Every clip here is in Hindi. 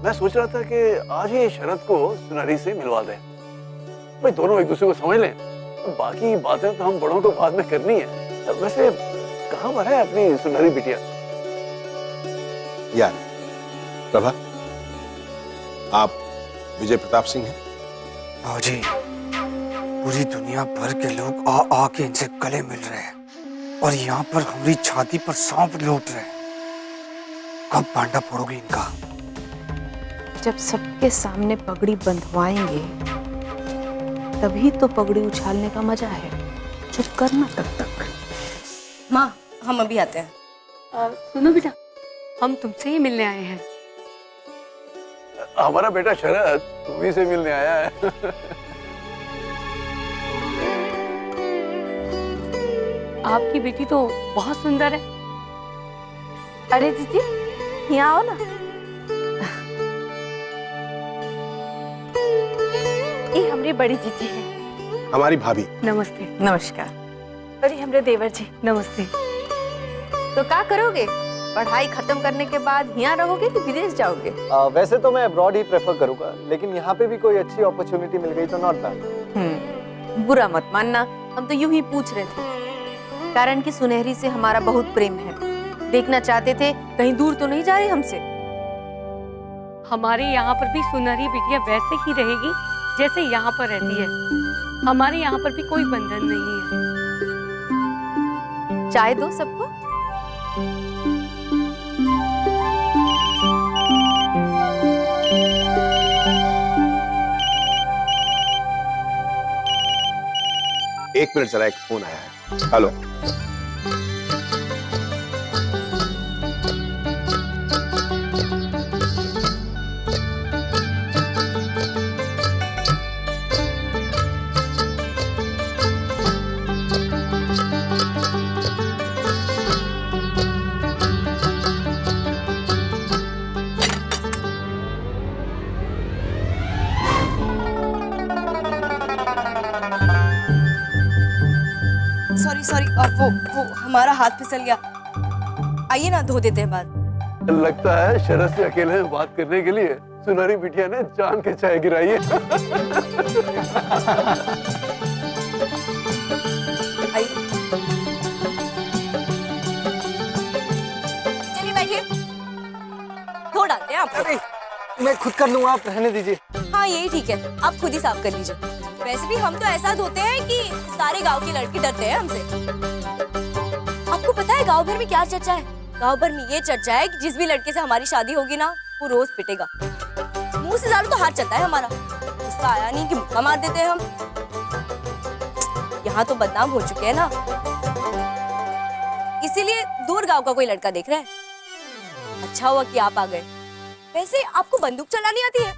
मैं सोच रहा था कि आज ही शरद को सुनहरी से मिलवा दें। भाई दोनों एक दूसरे को समझ लें, बाकी बातें तो हम बड़ों को बाद में करनी है। वैसे कहाँ पर है अपनी सुनहरी बिटिया? यार प्रभा, आप विजय प्रताप सिंह हैं? हाँ जी, पूरी दुनिया भर के लोग आ आ के इनसे गले मिल रहे हैं और यहाँ पर हमारी छाती पर सांप लौट रहे हैं। कब भांडा फोड़ोगे इनका? जब सबके सामने पगड़ी बंधवाएंगे तभी तो पगड़ी उछालने का मजा है। चुप करना तब तक। माँ, हम अभी आते हैं। सुनो बेटा, हम तुमसे ही मिलने आए हैं। हमारा बेटा शरद तुम्ही से मिलने आया है। आपकी बेटी तो बहुत सुंदर है। अरे दीदी, यहाँ आओ ना। ये हमारी बड़ी जीजी है। हमारी भाभी। नमस्ते। नमस्कार। अरे हमरे देवर जी। नमस्ते। तो क्या करोगे? पढ़ाई खत्म करने के बाद यहाँ रहोगे कि विदेश जाओगे? वैसे तो मैं अब्रॉड ही प्रेफर करूंगा, लेकिन यहाँ पे भी कोई अच्छी अपॉर्चुनिटी मिल गई तो नॉट बैड। बुरा मत मानना, हम तो यूं ही पूछ रहे थे। कारण कि सुनहरी से हमारा बहुत प्रेम है, देखना चाहते थे कहीं दूर तो नहीं जा रही हमसे। हमारे यहाँ पर भी सुनहरी बिटिया वैसे ही रहेगी जैसे यहाँ पर रहती है। हमारे यहाँ पर भी कोई बंधन नहीं है। चाय दो सबको। एक मिनट जरा, एक फोन आया है। हेलो। सॉरी, और वो हमारा हाथ फिसल गया। आइए ना, धो देते हैं बाद। लगता है शरद से अकेले में बात करने के लिए सुनहरी बिटिया ने जान के चाय गिराई है। आइए, चलिए बैठिए। धो डालते हैं आपको। मैं खुद कर लूंगा, आप रहने दीजिए। हाँ, यही ठीक है, आप खुद ही साफ कर लीजिए। वैसे भी हम तो ऐसा धोते हैं कि सारे गांव के लड़के डरते हैं हमसे। आपको पता है गांव भर में क्या चर्चा है? गांव भर में ये चर्चा है कि जिस भी लड़के से हमारी शादी होगी ना, वो रोज पिटेगा। मुंह से ज्यादा तो हाथ चलता है हमारा। गुस्सा आया नहीं कि मुक्का मार देते हैं हम। यहाँ तो बदनाम हो चुके हैं ना, इसीलिए दूर गांव का कोई लड़का देख रहा है। अच्छा हुआ कि आप आ गए। वैसे आपको बंदूक चलानी आती है?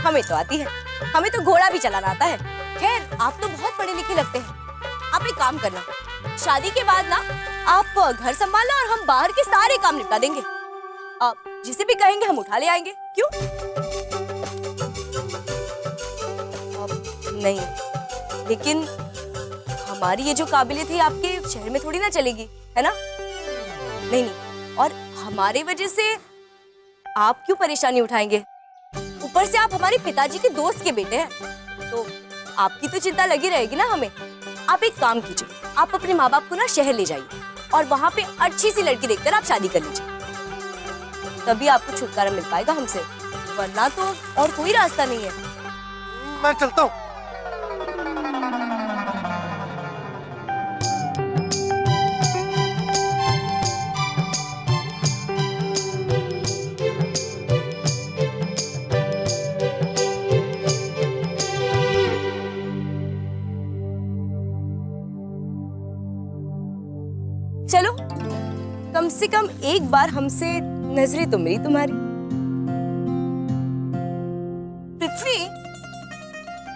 हमें तो आती है। हमें तो घोड़ा भी चलाना आता है। खैर, आप तो बहुत पढ़े लिखे लगते हैं। आप एक काम करना, शादी के बाद ना आप घर संभालना और हम बाहर के सारे काम निपटा देंगे। आप जिसे भी कहेंगे हम उठा ले आएंगे। क्यों? नहीं, लेकिन हमारी ये जो काबिलियत है आपके शहर में थोड़ी ना चलेगी, है ना? नहीं, और हमारे वजह से आप क्यों परेशानी उठाएंगे? ऊपर से आप हमारे पिताजी के दोस्त के बेटे हैं, तो आपकी तो चिंता लगी रहेगी ना हमें। आप एक काम कीजिए, आप अपने माँ बाप को ना शहर ले जाइए और वहाँ पे अच्छी सी लड़की देखकर आप शादी कर लीजिए। तभी आपको छुटकारा मिल पाएगा हमसे, वरना तो और कोई रास्ता नहीं है। मैं चलता हूँ। चलो, कम से कम एक बार हमसे नजरें तो मिली तुम्हारी। पृथ्वी,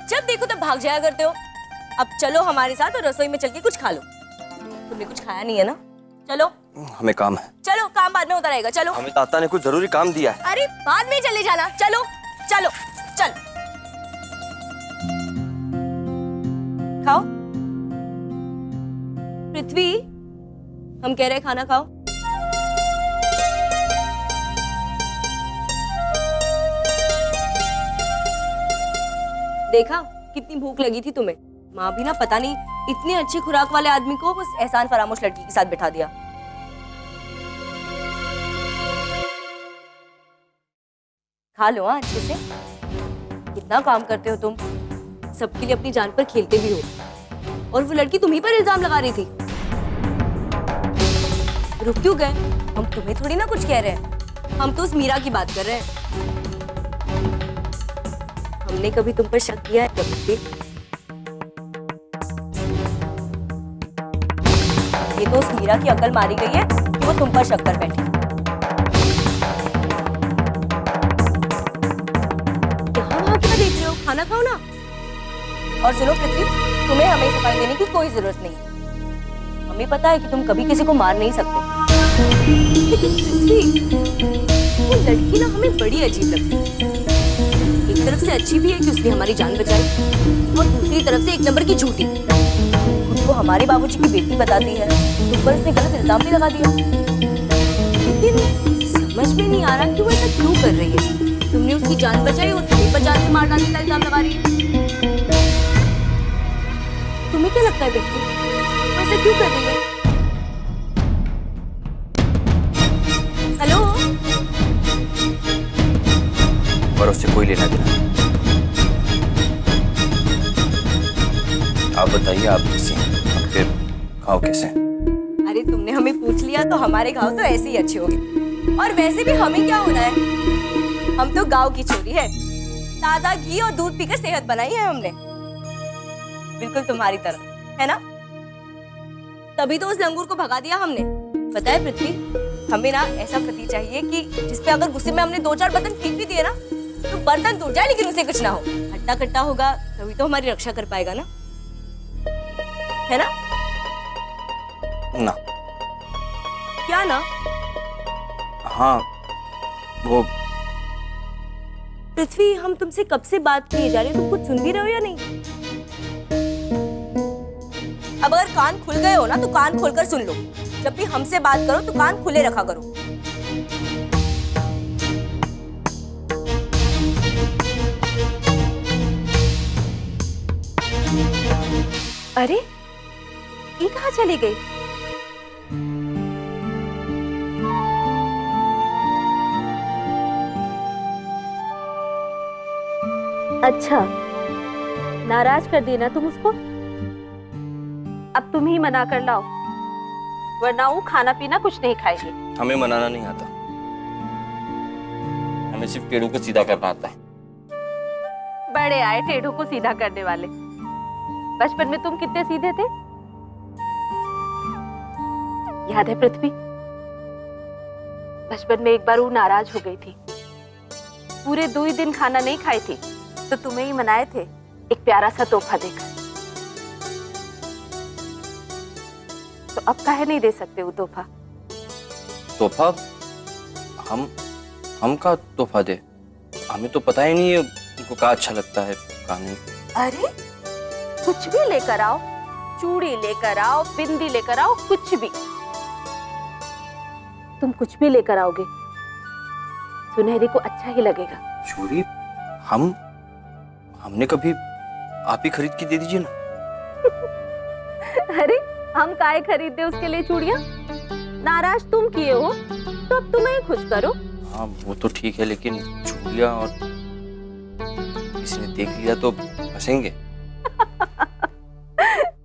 जब देखो तब भाग जाया करते हो। अब चलो हमारे साथ और रसोई में चल के कुछ खा लो। तुमने कुछ खाया नहीं है ना? चलो। हमें काम है। चलो, काम बाद में होता रहेगा। चलो। हमें ताता ने कुछ जरूरी काम दिया है। अरे बाद में चले जाना। चलो चलो चलो, खाओ। पृथ्वी, हम कह रहे खाना खाओ। देखा कितनी भूख लगी थी तुम्हें, माँ भी ना पता नहीं इतनी अच्छी खुराक वाले आदमी को उस एहसान फरामोश लड़की के साथ बिठा दिया। खा लो हाँ अच्छे से, कितना काम करते हो तुम, सबके लिए अपनी जान पर खेलते भी हो। और वो लड़की तुम्ही पर इल्जाम लगा रही थी। रुक क्यों गए? हम तुम्हें थोड़ी ना कुछ कह रहे हैं, हम तो उस मीरा की बात कर रहे हैं। हमने कभी तुम पर शक किया है कभी भी? ये तो उस मीरा की अकल मारी गई है कि वो तुम पर शक कर बैठी। यहाँ वहाँ क्या देख रहे हो, खाना खाओ ना। और सुनो पृथ्वी, तुम्हें हमें सफाई देने की कोई जरूरत नहीं। हमें पता है कि तुम कभी किसी को मार नहीं सकते। लेकिन पृथ्वी, वो लड़की ना हमें बड़ी अजीब लगती है। एक तरफ से अच्छी भी है कि उसने हमारी जान बचाई, और दूसरी तरफ से एक नंबर की झूठी। खुद को हमारे बाबूजी की बेटी बताती है, तुम पर उसने गलत इल्जाम भी लगा दिया। लेकिन समझ में नहीं आ रहा कि वो ऐसा क्यों कर रही है। तुमने उसकी जान बचाई और तुम्हें पर जान से मार डालने का इल्जाम लगा रही है। तुम्हें क्या लगता है बेटी, वो ऐसा क्यों कर रही है? हेलो, पर उससे कोई लेना देना। आप बताइए, आप कैसे हैं? आपके घाव कैसे हैं? अरे तुमने हमें पूछ लिया तो हमारे घाव तो ऐसे ही अच्छे हो गए। और वैसे भी हमें क्या होना है, हम तो गांव की छोरी है। ताजा घी और दूध पीकर सेहत बनाई है हमने, बिल्कुल तुम्हारी तरह, है ना? तभी तो उस लंगूर को भगा दिया हमने। पता है पृथ्वी, हमें ना ऐसा पति चाहिए कि जिसपे अगर गुस्से में हमने 2-4 बर्तन फेंक भी दिए ना, तो बर्तन टूट जाए लेकिन उसे कुछ ना हो। हट्टा कट्टा होगा तभी तो हमारी रक्षा कर पाएगा ना, है ना? ना। क्या ना? हाँ, वो पृथ्वी, हम तुमसे कब से बात किए जा रहे हैं, तुम कुछ सुन भी रहे हो या नहीं? अब अगर कान खुल गए हो ना तो कान खोलकर सुन लो। जब भी हमसे बात करो तो कान खुले रखा करो। अरे ये कहाँ चली गई? अच्छा, नाराज कर दी ना तुम उसको? अब तुम ही मना कर लाओ, वरना वो खाना पीना कुछ नहीं खाएगी। हमें मनाना नहीं आता, हमें सिर्फ पेड़ों को सीधा करना आता है। बड़े आए टेढ़ों को सीधा करने वाले। बचपन में तुम कितने सीधे थे, याद है पृथ्वी? बचपन में एक बार वो नाराज हो गई थी, पूरे 2 ही दिन खाना नहीं खाई थी, तो तुम्हें ही मनाए थे एक प्यारा सा तोहफा देकर। तो अब काहे नहीं दे सकते वो तोहफा? तोहफा? हम का तोहफा दे? हमें तो पता ही नहीं है उनको क्या अच्छा लगता है क्या नहीं। अरे कुछ भी लेकर आओ, चूड़ी लेकर आओ, बिंदी लेकर आओ, कुछ भी। तुम कुछ भी लेकर आओगे, सुनहरी को अच्छा ही लगेगा। चूड़ी? हमने कभी, आप ही खरीद के दे दीजिए ना। अरे हम काहे खरीद दे उसके लिए चूड़ियां? नाराज तुम किए हो तो अब तुम्हें ही खुश करो। हाँ वो तो ठीक है, लेकिन चूड़ियां और किसी ने देख लिया तो हंसेंगे।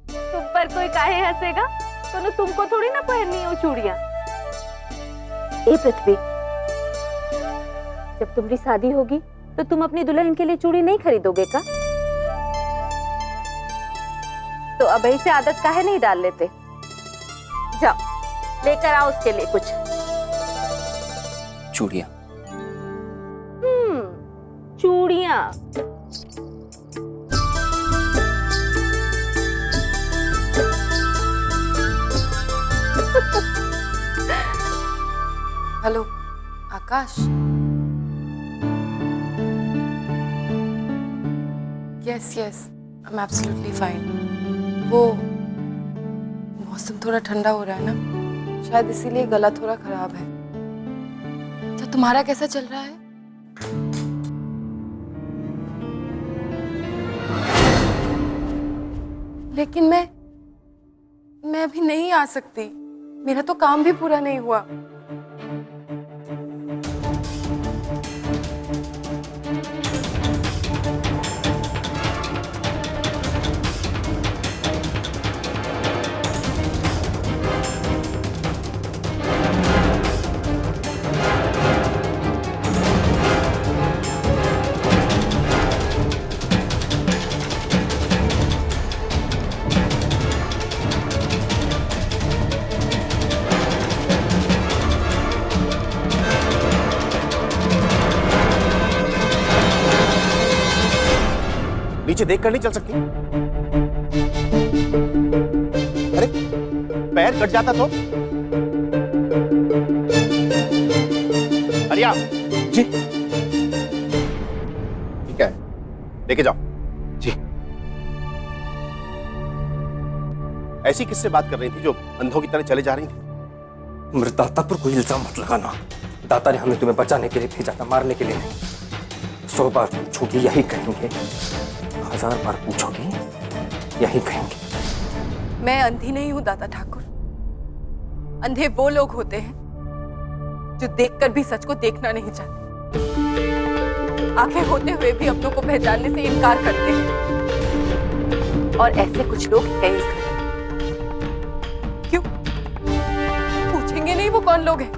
तुम पर कोई काहे हंसेगा? तो तुमको थोड़ी ना पहननी हो चूड़ियां। ए पृथ्वी, जब तुम्हारी शादी होगी तो तुम अपनी दुल्हन के लिए चूड़ी नहीं खरीदोगे का? तो अब ऐसे आदत काहे नहीं डाल लेते? जाओ लेकर आओ उसके लिए कुछ चूड़ियां। चूड़ियां। Hello Akash. Yes yes, I am absolutely fine. वो मौसम थोड़ा ठंडा हो रहा है ना, शायद इसीलिए गला थोड़ा खराब है। तो तुम्हारा कैसा चल रहा है? लेकिन मैं अभी नहीं आ सकती। मेरा तो काम भी पूरा नहीं हुआ। नीचे देखकर नहीं चल सकती? अरे पैर कट जाता तो? अरिया जी, ठीक है, लेके जाओ जी। ऐसी किससे बात कर रही थी जो अंधों की तरह चले जा रही थी? मेरे दाता पर कोई इल्जाम मत लगाना। दाता ने हमें तुम्हें बचाने के लिए भेजा था, मारने के लिए नहीं। 100 बार पूछोगी यही कहेंगे, 1000 बार पूछोगी यही कहेंगे। मैं अंधी नहीं हूं दाता ठाकुर। अंधे वो लोग होते हैं जो देखकर भी सच को देखना नहीं चाहते, आंखें होते हुए भी अपनों को पहचानने से इनकार करते हैं। और ऐसे कुछ लोग हैं इस घर में। क्यों पूछेंगे नहीं वो कौन लोग हैं?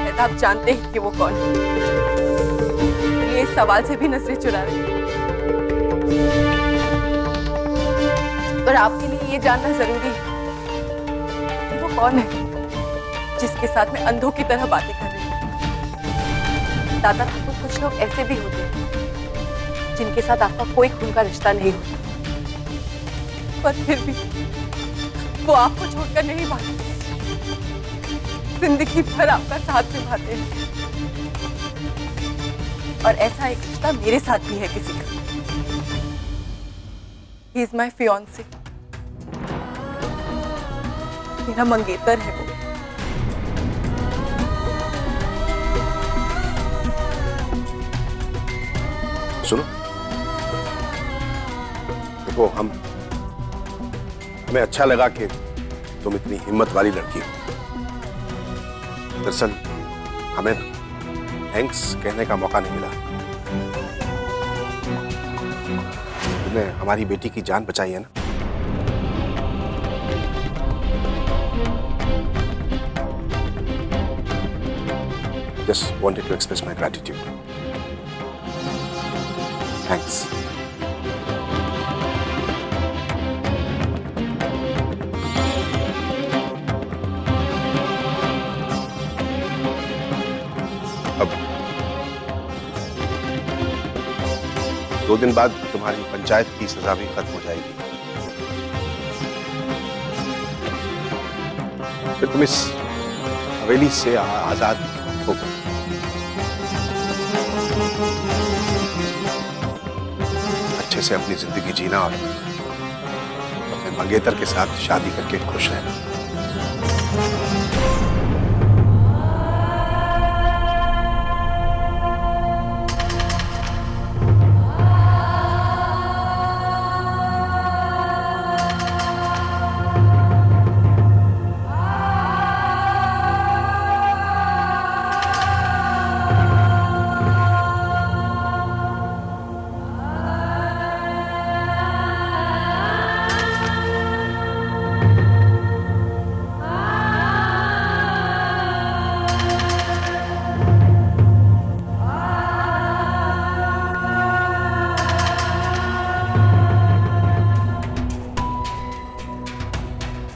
शायद आप जानते हैं कि वो कौन है, ये इस सवाल से भी नजरें चुरा रहे हैं। पर आपके लिए ये जानना जरूरी है कि वो कौन है जिसके साथ में अंधों की तरह बातें कर रही हूँ। दादा ठाकुर, कुछ लोग ऐसे भी होते हैं जिनके साथ आपका कोई खून का रिश्ता नहीं होता, पर फिर भी वो आपको छोड़कर नहीं भागते, जिंदगी भर आपका साथ निभाते हैं। और ऐसा एक रिश्ता मेरे साथ भी है किसी का। He is my fiancé। मेरा मंगेतर है वो। सुनो, देखो, हमें अच्छा लगा कि तुम इतनी हिम्मत वाली लड़की हो। दरअसल हमें थैंक्स कहने का मौका नहीं मिला। तुमने हमारी बेटी की जान बचाई है ना। Just wanted to express my gratitude. Thanks. अब 2 दिन बाद तुम्हारी पंचायत की सजा भी खत्म हो जाएगी। फिर तुम इस हवेली से आजाद हो गए। अच्छे से अपनी जिंदगी जीना और अपने मंगेतर के साथ शादी करके खुश रहना।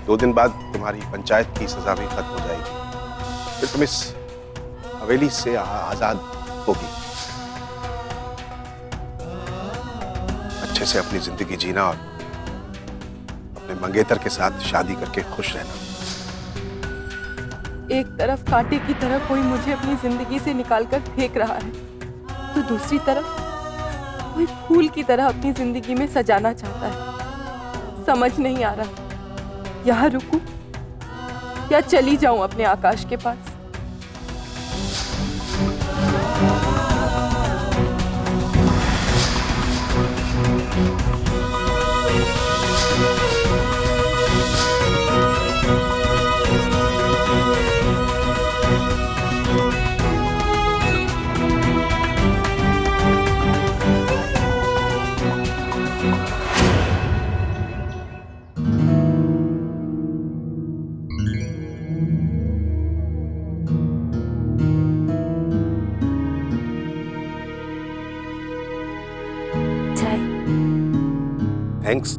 दो दिन बाद तुम्हारी पंचायत की सजा भी खत्म हो जाएगी। फिर तुम इस हवेली से आजाद होगी। अच्छे से अपनी जिंदगी जीना और अपने मंगेतर के साथ शादी करके खुश रहना। एक तरफ कांटे की तरह कोई मुझे अपनी जिंदगी से निकालकर फेंक रहा है, तो दूसरी तरफ कोई फूल की तरह अपनी जिंदगी में सजाना चाहता है। समझ नहीं आ रहा, यहाँ रुकूं या चली जाऊं अपने आकाश के पास। थैंक्स।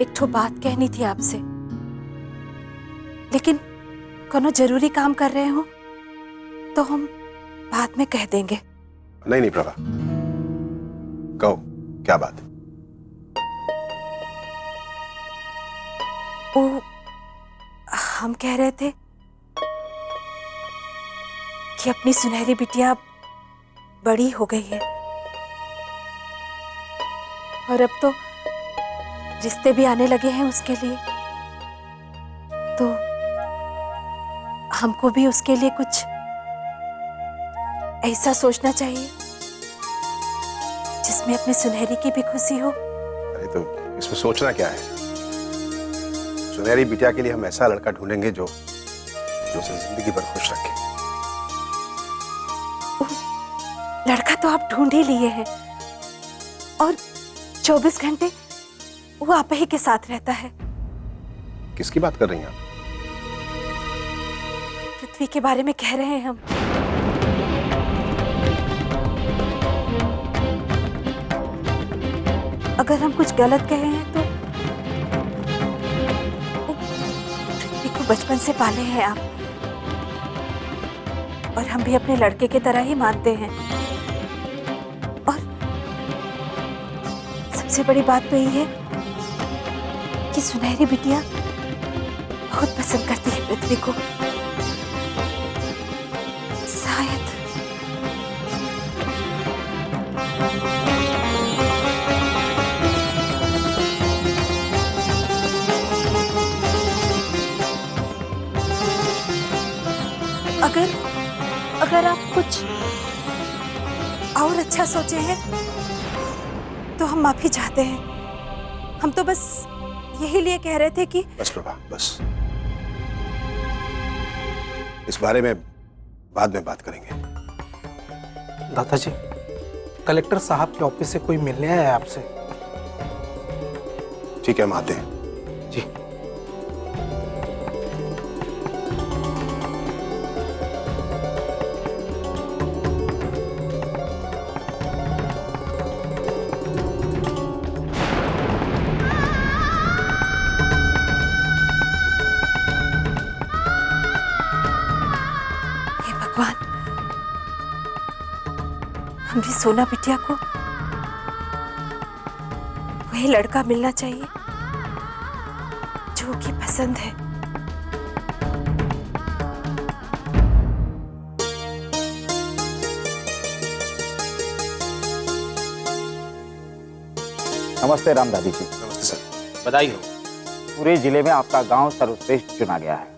एक ठो बात कहनी थी आपसे, लेकिन कोनो जरूरी काम कर रहे हो तो हम बाद में कह देंगे। नहीं नहीं प्रभा, कहो क्या बात। वो हम कह रहे थे कि अपनी सुनहरी बिटिया बड़ी हो गई है और अब तो रिश्ते भी आने लगे हैं उसके लिए, तो हमको भी उसके लिए कुछ ऐसा सोचना चाहिए जिसमें अपनी सुनहरी की भी खुशी हो। अरे तो इसमें सोचना क्या है? सुनहरी बिटिया के लिए हम ऐसा लड़का ढूंढेंगे जो उसे जिंदगी भर खुश रखे। लड़का तो आप ढूंढ ही लिए हैं और 24 घंटे वो आप ही के साथ रहता है। किसकी बात कर रही हैं आप? पृथ्वी के बारे में कह रहे हैं हम। अगर हम कुछ गलत कहे हैं तो पृथ्वी को बचपन से पाले हैं आप, और हम भी अपने लड़के की तरह ही मानते हैं। और सबसे बड़ी बात तो यही है कि सुनहरी बिटिया बहुत पसंद करती है पृथ्वी को। शायद अगर आप कुछ और अच्छा सोचे हैं तो हम माफी चाहते हैं। हम तो बस यही लिए कह रहे थे कि बस प्रभा, बस इस बारे में बाद में बात करेंगे। दादाजी, कलेक्टर साहब के ऑफिस से कोई मिलने आया है आपसे? ठीक है, हम आते हैं। जी। भगवान, हमारी सोना बिटिया को वही लड़का मिलना चाहिए जो उसकी पसंद है। नमस्ते राम दादी जी। नमस्ते सर। बधाई हो। पूरे जिले में आपका गांव सर्वश्रेष्ठ चुना गया है।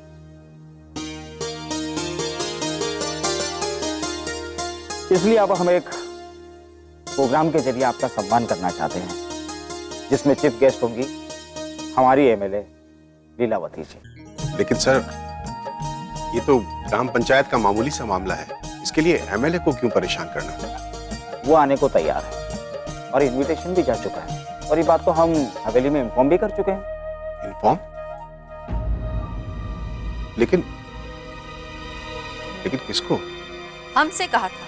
इसलिए अब हम एक प्रोग्राम के जरिए आपका सम्मान करना चाहते हैं, जिसमें चीफ गेस्ट होंगी हमारी एमएलए लीलावती जी। लेकिन सर, ये तो ग्राम पंचायत का मामूली सा मामला है, इसके लिए एमएलए को क्यों परेशान करना? वो आने को तैयार है और इनविटेशन भी जा चुका है, और ये बात तो हम हवेली में इन्फॉर्म भी कर चुके हैं। इन्फॉर्म? लेकिन किसको? हमसे कहा था।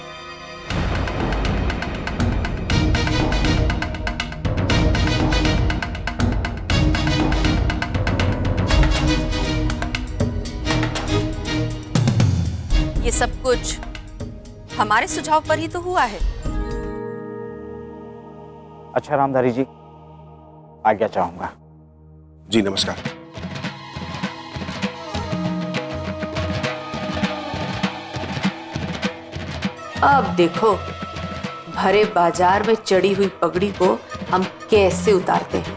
ये सब कुछ हमारे सुझाव पर ही तो हुआ है। अच्छा रामधारी जी, आज्ञा चाहूंगा। जी नमस्कार। अब देखो, भरे बाजार में चढ़ी हुई पगड़ी को हम कैसे उतारते हैं।